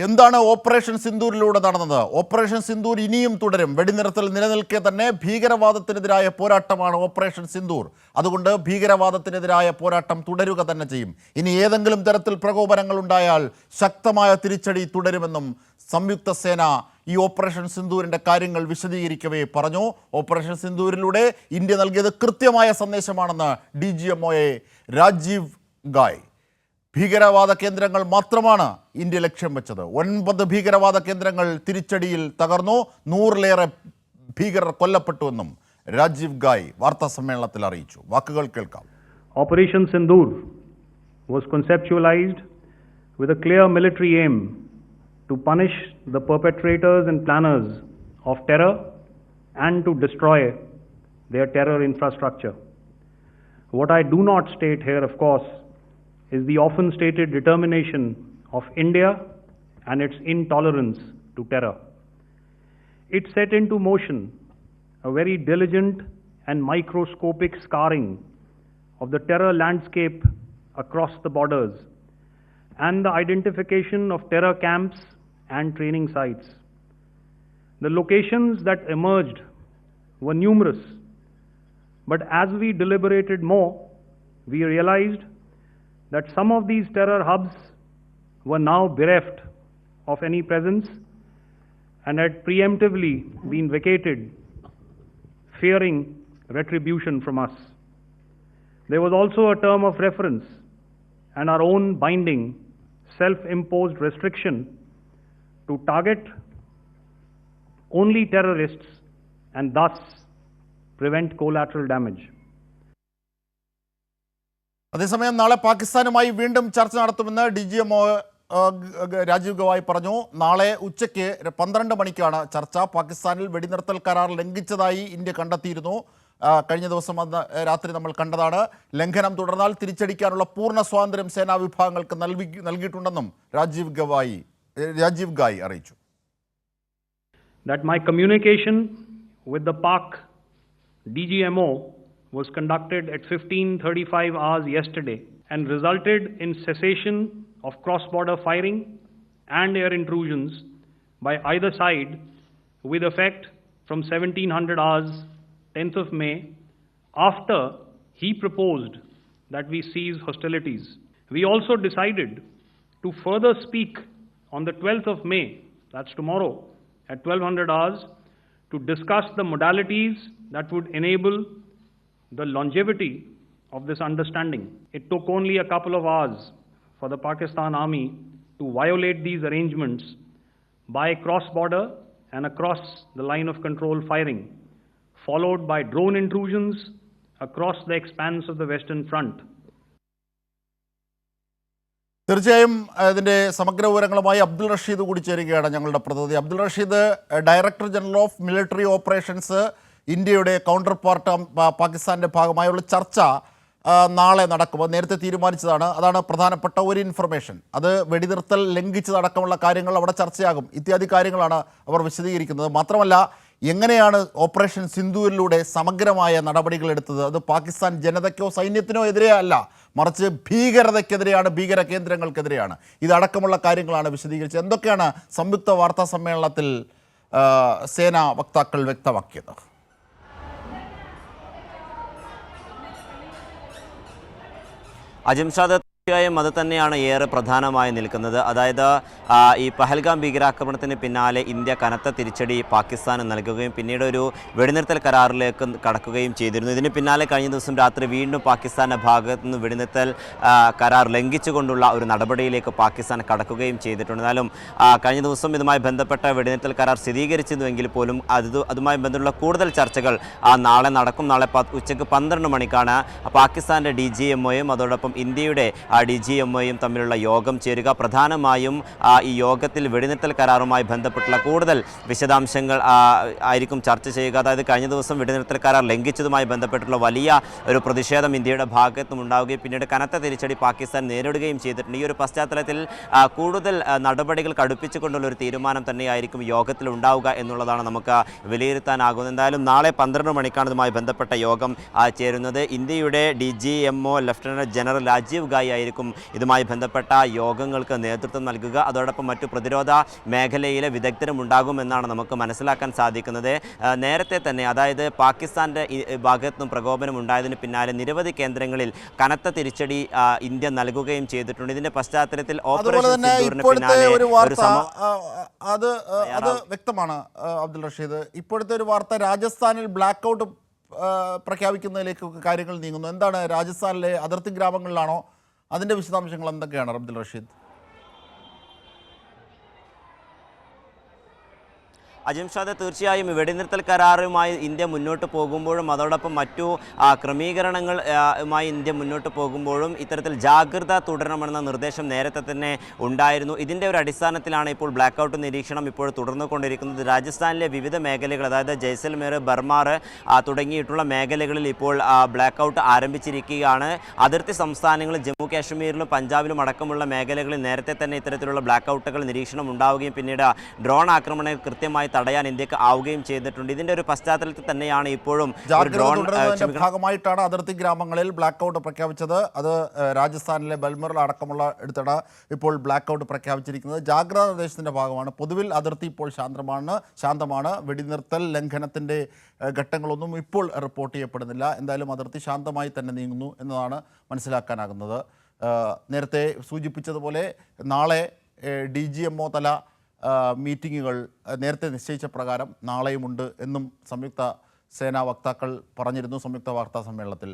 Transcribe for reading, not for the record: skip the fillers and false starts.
എന്താണ് ഓപ്പറേഷൻ സിന്ദൂരിലൂടെ നടന്നത്? ഓപ്പറേഷൻ സിന്ദൂർ ഇനിയും തുടരും. വെടിനിർത്തൽ നിലനിൽക്കെ തന്നെ ഭീകരവാദത്തിനെതിരായ പോരാട്ടമാണ് ഓപ്പറേഷൻ സിന്ദൂർ. അതുകൊണ്ട് ഭീകരവാദത്തിനെതിരായ പോരാട്ടം തുടരുക തന്നെ ചെയ്യും. ഇനി ഏതെങ്കിലും തരത്തിൽ പ്രകോപനങ്ങൾ ഉണ്ടായാൽ ശക്തമായ തിരിച്ചടി തുടരുമെന്നും സംയുക്ത സേന ഈ ഓപ്പറേഷൻ സിന്ദൂരിൻ്റെ കാര്യങ്ങൾ വിശദീകരിക്കവേ പറഞ്ഞു. ഓപ്പറേഷൻ സിന്ദൂരിലൂടെ ഇന്ത്യ നൽകിയത് കൃത്യമായ സന്ദേശമാണെന്ന് DGMOയെ രാജീവ് ഗായ്. ഭീകരവാദ കേന്ദ്രങ്ങൾ മാത്രമാണ് ഇന്ത്യ ലക്ഷ്യം വെച്ചത്. 9 ഭീകരവാദ കേന്ദ്രങ്ങൾ തിരിച്ചടിയിൽ തകർന്നു. 100-ലേറെ ഭീകരർ കൊല്ലപ്പെട്ടുവെന്നും രാജീവ് ഗായ് വാർത്താ സമ്മേളനത്തിൽ അറിയിച്ചു. വാക്കുകൾ കേൾക്കാം. Operation Sindoor was conceptualized with a clear military aim to punish the perpetrators and planners of terror and to destroy their terror infrastructure. What I do not state here, of course, is the often stated determination of India and its intolerance to terror. It set into motion a very diligent and microscopic scarring of the terror landscape across the borders and the identification of terror camps and training sites. The locations that emerged were numerous, but as we deliberated more, we realized that some of these terror hubs were now bereft of any presence and had preemptively been vacated, fearing retribution from us. There was also a term of reference and our own binding, self-imposed restriction to target only terrorists and thus prevent collateral damage. അതേസമയം നാളെ പാകിസ്ഥാനുമായി വീണ്ടും ചർച്ച നടത്തുമെന്ന് DGMO Rajeev Gavai പറഞ്ഞു. നാളെ ഉച്ചയ്ക്ക് 12 മണിക്കാണ് ചർച്ച. പാകിസ്ഥാനിൽ വെടിനിർത്തൽ കരാർ ലംഘിച്ചതായി ഇന്ത്യ കണ്ടെത്തിയിരുന്നു. കഴിഞ്ഞ ദിവസം രാത്രി നമ്മൾ കണ്ടതാണ്. ലംഘനം തുടർന്നാൽ തിരിച്ചടിക്കാനുള്ള പൂർണ്ണ സ്വാതന്ത്ര്യം സേനാ വിഭാഗങ്ങൾക്ക് നൽകിയിട്ടുണ്ടെന്നും രാജീവ് ഗായ് അറിയിച്ചു. That my communication with the Pak DGMO was conducted at 15:35 hours yesterday and resulted in cessation of cross-border firing and air intrusions by either side with effect from 1700 hours 10th of May, after he proposed that we cease hostilities. We also decided to further speak on the 12th of May, that's tomorrow, at 1200 hours, to discuss the modalities that would enable the longevity of this understanding. It took only a couple of hours for the Pakistan Army to violate these arrangements by cross-border and across the line of control firing, followed by drone intrusions across the expanse of the Western Front. തീർച്ചയായും ഇതിൻ്റെ സമഗ്ര വിവരങ്ങളുമായി അബ്ദുൾ റഷീദ് കൂടി ചേരുകയാണ് ഞങ്ങളുടെ പ്രതിനിധി. Abdul Rashid, director general of military operations, ഇന്ത്യയുടെ counterpart പാകിസ്ഥാൻ്റെ ഭാഗമായുള്ള ചർച്ച നാളെ നടക്കും. നേരത്തെ തീരുമാനിച്ചതാണ്. അതാണ് പ്രധാനപ്പെട്ട ഒരു ഇൻഫർമേഷൻ. അത് വെടിനിർത്തൽ ലംഘിച്ചതടക്കമുള്ള കാര്യങ്ങൾ അവിടെ ചർച്ചയാകും. ഇത്യാദി കാര്യങ്ങളാണ് അവർ വിശദീകരിക്കുന്നത്. മാത്രമല്ല, എങ്ങനെയാണ് ഓപ്പറേഷൻ സിന്ദൂരിലൂടെ സമഗ്രമായ നടപടികൾ എടുത്തത്? അത് പാകിസ്ഥാൻ ജനതയ്ക്കോ സൈന്യത്തിനോ എതിരെ അല്ല, മറിച്ച് ഭീകരതയ്ക്കെതിരെയാണ്, ഭീകര കേന്ദ്രങ്ങൾക്കെതിരെയാണ്. ഇതടക്കമുള്ള കാര്യങ്ങളാണ് വിശദീകരിച്ചത്. എന്തൊക്കെയാണ് സംയുക്ത വാർത്താ സമ്മേളനത്തിൽ സേനാ വക്താക്കൾ വ്യക്തമാക്കിയത്? അജിംഷാദ്, തീർച്ചയായും അത് തന്നെയാണ് ഏറെ പ്രധാനമായി നിൽക്കുന്നത്. അതായത് ഈ പഹൽഗാം ഭീകരാക്രമണത്തിന് പിന്നാലെ ഇന്ത്യ കനത്ത തിരിച്ചടി പാകിസ്ഥാന് നൽകുകയും പിന്നീട് ഒരു വെടിനിർത്തൽ കരാറിലേക്ക് കടക്കുകയും ചെയ്തിരുന്നു. ഇതിന് പിന്നാലെ കഴിഞ്ഞ ദിവസം രാത്രി വീണ്ടും പാകിസ്ഥാൻ്റെ ഭാഗത്തു നിന്ന് വെടിനിർത്തൽ കരാർ ലംഘിച്ചുകൊണ്ടുള്ള ഒരു നടപടിയിലേക്ക് പാകിസ്ഥാൻ കടക്കുകയും ചെയ്തിട്ടുണ്ട്. എന്നാലും കഴിഞ്ഞ ദിവസം ഇതുമായി ബന്ധപ്പെട്ട വെടിനിർത്തൽ കരാർ സ്ഥിരീകരിച്ചിരുന്നുവെങ്കിൽ പോലും അതുമായി ബന്ധമുള്ള കൂടുതൽ ചർച്ചകൾ നാളെ നടക്കും. നാളെ ഉച്ചയ്ക്ക് 12 മണിക്കാണ് പാകിസ്ഥാൻ്റെ DGMOയും അതോടൊപ്പം ഇന്ത്യയുടെ DGMOയും തമ്മിലുള്ള യോഗം ചേരുക. പ്രധാനമായും ഈ യോഗത്തിൽ വെടിനിർത്തൽ കരാറുമായി ബന്ധപ്പെട്ടുള്ള കൂടുതൽ വിശദാംശങ്ങൾ ആയിരിക്കും ചർച്ച ചെയ്യുക. അതായത് കഴിഞ്ഞ ദിവസം വെടിനിർത്തൽ കരാർ ലംഘിച്ചതുമായി ബന്ധപ്പെട്ടുള്ള വലിയ ഒരു പ്രതിഷേധം ഇന്ത്യയുടെ ഭാഗത്തും ഉണ്ടാവുകയും പിന്നീട് കനത്ത തിരിച്ചടി പാകിസ്ഥാൻ നേരിടുകയും ചെയ്തിട്ടുണ്ട്. ഈ ഒരു പശ്ചാത്തലത്തിൽ കൂടുതൽ നടപടികൾ കടുപ്പിച്ചുകൊണ്ടുള്ള ഒരു തീരുമാനം തന്നെയായിരിക്കും യോഗത്തിൽ ഉണ്ടാവുക എന്നുള്ളതാണ് നമുക്ക് വിലയിരുത്താനാകുന്നത്. എന്തായാലും നാളെ 12 മണിക്കാണ് ഇതുമായി ബന്ധപ്പെട്ട യോഗം ചേരുന്നത്. ഇന്ത്യയുടെ DGMO ലഫ്റ്റനന്റ് ജനറൽ രാജീവ് ഗായ് തന്നെയായിരിക്കും ഇതുമായി ബന്ധപ്പെട്ട യോഗങ്ങൾക്ക് നേതൃത്വം നൽകുക. അതോടൊപ്പം മറ്റു പ്രതിരോധ മേഖലയിലെ വിദഗ്ധരും ഉണ്ടാകുമെന്നാണ് നമുക്ക് മനസ്സിലാക്കാൻ സാധിക്കുന്നത്. നേരത്തെ തന്നെ അതായത് പാകിസ്ഥാൻ്റെ ഭാഗത്തു നിന്നും പ്രകോപനം ഉണ്ടായതിന് പിന്നാലെ നിരവധി കേന്ദ്രങ്ങളിൽ കനത്ത തിരിച്ചടി ഇന്ത്യ നൽകുകയും ചെയ്തിട്ടുണ്ട്. ഇതിന്റെ പശ്ചാത്തലത്തിൽ ഓപ്പറേഷൻ സിന്ദൂറിന് പിന്നാലെ ഒരു അത് വ്യക്തമാണ്. അബ്ദുൾ റഷീദ്, ഇപ്പോഴത്തെ ഒരു വാർത്ത രാജസ്ഥാനിൽ ബ്ലാക്ക് ഔട്ട് പ്രഖ്യാപിക്കുന്നതിലേക്കൊക്കെ കാര്യങ്ങൾ നീങ്ങുന്നു. എന്താണ്, രാജസ്ഥാനിലെ അതിർത്തി ഗ്രാമങ്ങളിലാണോ? അതിൻ്റെ വിശദാംശങ്ങൾ എന്തൊക്കെയാണ് അബ്ദുൾ റഷീദ്? അജിംഷാദ്, തീർച്ചയായും വെടിനിർത്തൽ കരാറുമായി ഇന്ത്യ മുന്നോട്ട് പോകുമ്പോഴും അതോടൊപ്പം മറ്റു ക്രമീകരണങ്ങളുമായി ഇന്ത്യ മുന്നോട്ട് പോകുമ്പോഴും ഇത്തരത്തിൽ ജാഗ്രത തുടരണമെന്ന നിർദ്ദേശം നേരത്തെ തന്നെ ഉണ്ടായിരുന്നു. ഇതിൻ്റെ ഒരു അടിസ്ഥാനത്തിലാണ് ഇപ്പോൾ ബ്ലാക്ക് ഔട്ട് നിരീക്ഷണം ഇപ്പോൾ തുടർന്നുകൊണ്ടിരിക്കുന്നത്. രാജസ്ഥാനിലെ വിവിധ മേഖലകൾ, അതായത് ജയ്സൽമേർ, ബർമാർ തുടങ്ങിയിട്ടുള്ള മേഖലകളിൽ ഇപ്പോൾ ബ്ലാക്ക് ഔട്ട് ആരംഭിച്ചിരിക്കുകയാണ്. അതിർത്തി സംസ്ഥാനങ്ങളിൽ ജമ്മു കാശ്മീരിലും പഞ്ചാബിലും അടക്കമുള്ള മേഖലകളിൽ നേരത്തെ തന്നെ ഇത്തരത്തിലുള്ള ബ്ലാക്ക് ഔട്ടുകൾ നിരീക്ഷണം ഉണ്ടാവുകയും പിന്നീട് ഡ്രോൺ ആക്രമണങ്ങൾ കൃത്യമായി തടയാൻ ഇന്ത്യക്ക് ആവുകയും ചെയ്തിട്ടുണ്ട്. ഇതിന്റെ ഒരു പശ്ചാത്തലത്തിൽ തന്നെയാണ് ഇപ്പോഴും ഭാഗമായിട്ടാണ് അതിർത്തി ഗ്രാമങ്ങളിൽ ബ്ലാക്ക് ഔട്ട് പ്രഖ്യാപിച്ചത്. അത് രാജസ്ഥാനിലെ ബൽമറിൽ അടക്കമുള്ള എടുത്താണ് ഇപ്പോൾ ബ്ലാക്ക് ഔട്ട് പ്രഖ്യാപിച്ചിരിക്കുന്നത്. ജാഗ്രതാ നിർദ്ദേശത്തിന്റെ ഭാഗമാണ്. പൊതുവിൽ അതിർത്തി ഇപ്പോൾ ശാന്തമാണ്. വെടിനിർത്തൽ ലംഘനത്തിന്റെ ഘട്ടങ്ങളൊന്നും ഇപ്പോൾ റിപ്പോർട്ട് ചെയ്യപ്പെടുന്നില്ല. എന്തായാലും അതിർത്തി ശാന്തമായി തന്നെ നീങ്ങുന്നു എന്നതാണ് മനസ്സിലാക്കാനാകുന്നത്. നേരത്തെ സൂചിപ്പിച്ചതുപോലെ നാളെ DGMO തല മീറ്റിങ്ങുകൾ നേരത്തെ നിശ്ചയിച്ച പ്രകാരം നാളെയുമുണ്ട് എന്നും സംയുക്ത സേനാ വക്താക്കൾ പറഞ്ഞിരുന്നു സംയുക്ത വാർത്താ സമ്മേളനത്തിൽ.